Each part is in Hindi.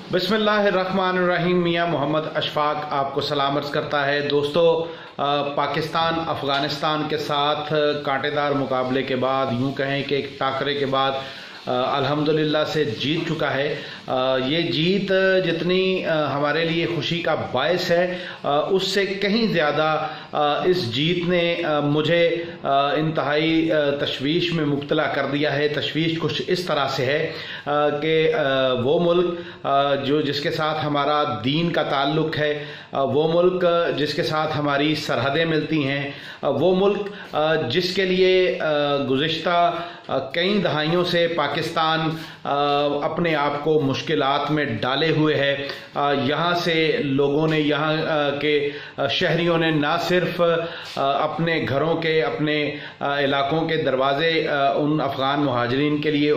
बिस्मिल्लाहिर्रहमानिर्रहीम। मियाँ मोहम्मद अशफाक आपको सलाम अर्ज़ करता है। दोस्तों, पाकिस्तान अफ़गानिस्तान के साथ कांटेदार मुकाबले के बाद, यूँ कहें कि एक टाकरे के बाद अल्हम्दुलिल्लाह से जीत चुका है। ये जीत जितनी हमारे लिए खुशी का बायस है, उससे कहीं ज़्यादा इस जीत ने मुझे इंतहाई तशवीश में मुब्तला कर दिया है। तशवीश कुछ इस तरह से है कि वो मुल्क जिसके साथ हमारा दीन का ताल्लुक़ है, वो मुल्क जिसके साथ हमारी सरहदें मिलती हैं, वो मुल्क जिसके लिए गुज़िश्ता कई दहाइयों से पाकिस्तान अपने आप को मुश्किलात में डाले हुए है। यहाँ से लोगों ने, यहाँ के शहरियों ने ना सिर्फ अपने घरों के, अपने इलाकों के दरवाज़े उन अफ़गान मुहाजिरीन के लिए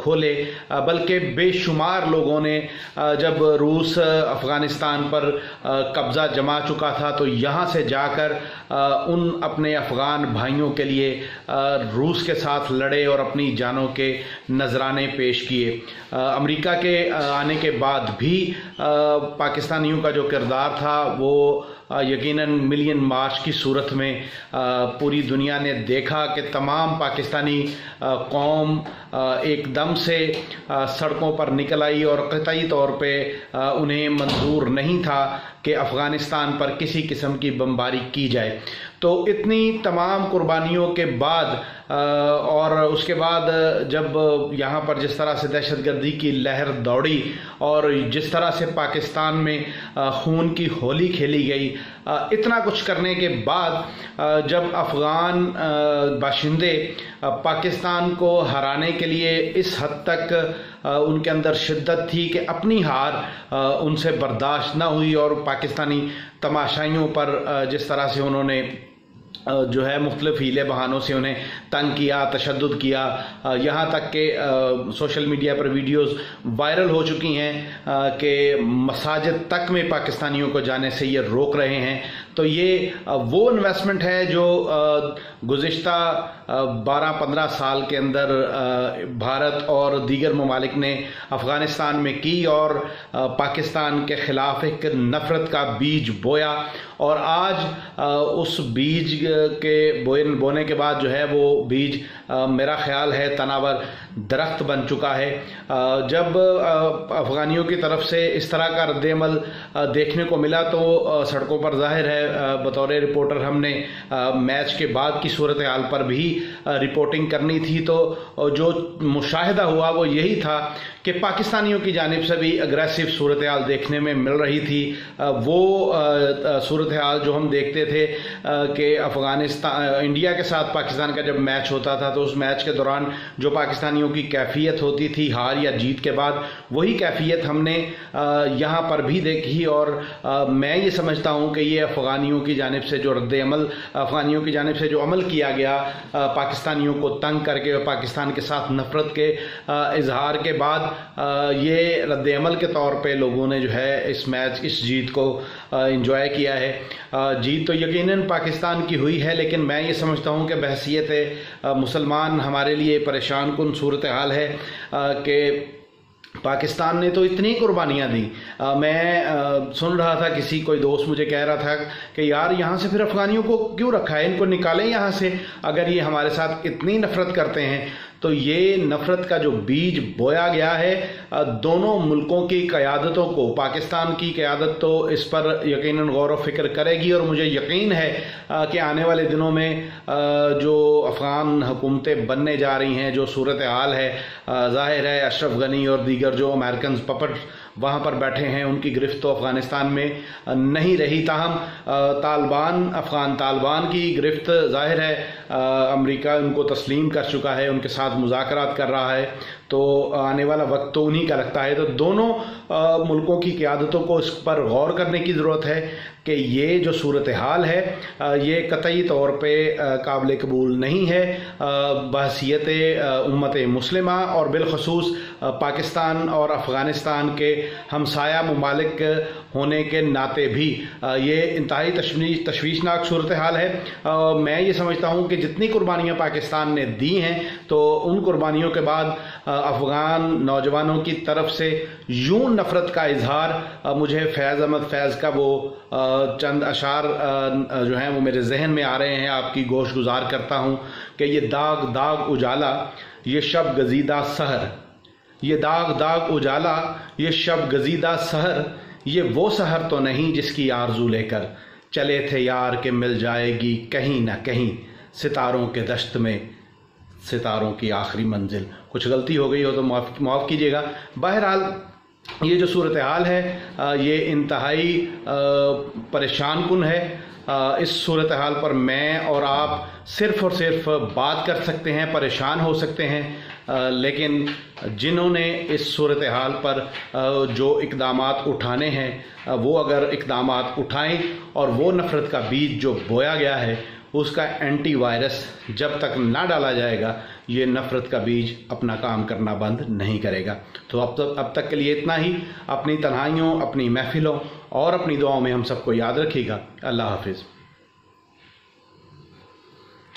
खोले, बल्कि बेशुमार लोगों ने जब रूस अफ़गानिस्तान पर कब्ज़ा जमा चुका था तो यहाँ से जाकर उन अपने अफ़गान भाइयों के लिए रूस के साथ लड़े और अपनी जानों के नजराने पेश किए। अमेरिका के आने के बाद भी पाकिस्तानियों का जो किरदार था वो यकीनन मिलियन मार्च की सूरत में पूरी दुनिया ने देखा कि तमाम पाकिस्तानी कौम एकदम से सड़कों पर निकल आई और क़तई तौर पे उन्हें मंजूर नहीं था कि अफ़गानिस्तान पर किसी किस्म की बमबारी की जाए। तो इतनी तमाम कुर्बानियों के बाद और उसके बाद जब यहाँ पर जिस तरह से दहशतगर्दी की लहर दौड़ी और जिस तरह से पाकिस्तान में खून की होली खेली गई, इतना कुछ करने के बाद जब अफ़गान बाशिंदे पाकिस्तान को हराने के लिए इस हद तक उनके अंदर शिद्दत थी कि अपनी हार उनसे बर्दाश्त न हुई और पाकिस्तानी तमाशाइयों पर जिस तरह से उन्होंने जो है मुख्तलिफ हीले बहानों से उन्हें तंग किया, तशद्दुद किया, यहाँ तक कि सोशल मीडिया पर वीडियोस वायरल हो चुकी हैं कि मसाजिद तक में पाकिस्तानियों को जाने से ये रोक रहे हैं। तो ये वो इन्वेस्टमेंट है जो गुज़िश्ता 12-15 साल के अंदर भारत और दीगर ममालिक ने अफ़गानिस्तान में की और पाकिस्तान के ख़िलाफ़ एक नफ़रत का बीज बोया और आज उस बीज के बोने के बाद जो है वो बीज मेरा ख्याल है तनावर दरख्त बन चुका है। जब अफ़गानियों की तरफ से इस तरह का रद्द-ए-अमल देखने को मिला तो सड़कों पर ज़ाहिर है बतौर रिपोर्टर हमने मैच के बाद की सूरत हाल पर भी रिपोर्टिंग करनी थी। तो जो मुशाहिदा हुआ वो यही था कि पाकिस्तानियों की जानिब से भी अग्रेसिव सूरत हाल देखने में मिल रही थी। वो सूरत हाल जो हम देखते थे कि अफ़गानिस्तान इंडिया के साथ पाकिस्तान का जब मैच होता था तो उस मैच के दौरान जो पाकिस्तानियों की कैफियत होती थी हार या जीत के बाद, वही कैफियत हमने यहाँ पर भी देखी। और मैं ये समझता हूँ कि ये अफ़गानियों की जानिब से जो रद्द-ए-अमल, अफ़गानियों की जानिब से जो अमल किया गया पाकिस्तानियों को तंग करके और पाकिस्तान के साथ नफ़रत के इजहार के बाद, ये रद्द-ए-अमल के तौर पे लोगों ने जो है इस जीत को एंजॉय किया है। जीत तो यकीनन पाकिस्तान की हुई है, लेकिन मैं ये समझता हूँ कि बहसीयत मुसलमान हमारे लिए परेशान कुन सूरत हाल है कि पाकिस्तान ने तो इतनी कुर्बानियाँ दी। मैं सुन रहा था, कोई दोस्त मुझे कह रहा था कि यार यहाँ से फिर अफ़गानियों को क्यों रखा है, इनको निकालें यहाँ से, अगर ये हमारे साथ इतनी नफ़रत करते हैं। तो ये नफ़रत का जो बीज बोया गया है दोनों मुल्कों की क़यादतों को, पाकिस्तान की क़यादत तो इस पर यकीनन गौर व फ़िक्र करेगी और मुझे यकीन है कि आने वाले दिनों में जो अफ़गान हुकूमतें बनने जा रही हैं, जो सूरत हाल है, ज़ाहिर है अशरफ गनी और दीगर जो अमेरिकन पपट वहाँ पर बैठे हैं उनकी गिरफ्त तो अफ़गानिस्तान में नहीं रही। ताहम अफ़गान तालिबान की गिरफ्त ज़ाहिर है अमेरिका उनको तस्लीम कर चुका है, उनके साथ मुज़ाकरात कर रहा है। तो आने वाला वक्त तो उन्हीं का लगता है। तो दोनों मुल्कों की क़यादतों को इस पर गौर करने की ज़रूरत है कि ये जो सूरत हाल है ये कतई तौर पे काबिल कबूल नहीं है बहसीयत उम्मत मुस्लिमा और बिलखसूस पाकिस्तान और अफ़गानिस्तान के हमसाया ममालिक होने के नाते भी ये इंतहाई तशवीशनाक सूरत हाल है। मैं ये समझता हूँ कि जितनी कुर्बानियाँ पाकिस्तान ने दी हैं तो उन कुर्बानियों के बाद अफ़गान नौजवानों की तरफ से यूं नफ़रत का इजहार मुझे फैज़ अहमद फैज़ का वो चंद अशार जो हैं वो मेरे जहन में आ रहे हैं, आपकी गोश गुजार करता हूँ कि ये दाग दाग उजाला ये शब गजीदा सहर, ये दाग दाग उजाला ये शब गजीदा सहर, ये वो सहर तो नहीं जिसकी आरजू लेकर चले थे यार के मिल जाएगी कहीं ना कहीं सितारों के दश्त में सितारों की आखिरी मंजिल। कुछ गलती हो गई हो तो माफ़ कीजिएगा। बहरहाल ये जो सूरत हाल है ये इंतहाई परेशान कुन है। इस सूरत हाल पर मैं और आप सिर्फ़ और सिर्फ बात कर सकते हैं, परेशान हो सकते हैं, लेकिन जिन्होंने इस सूरत हाल पर जो इक़दामात उठाने हैं वो अगर इक़दामात उठाएं और वो नफ़रत का बीज जो बोया गया है उसका एंटी वायरस जब तक ना डाला जाएगा ये नफ़रत का बीज अपना काम करना बंद नहीं करेगा। तो अब तक के लिए इतना ही। अपनी तन्हाइयों, अपनी महफिलों और अपनी दुआओं में हम सबको याद रखिएगा। अल्लाह हाफिज़।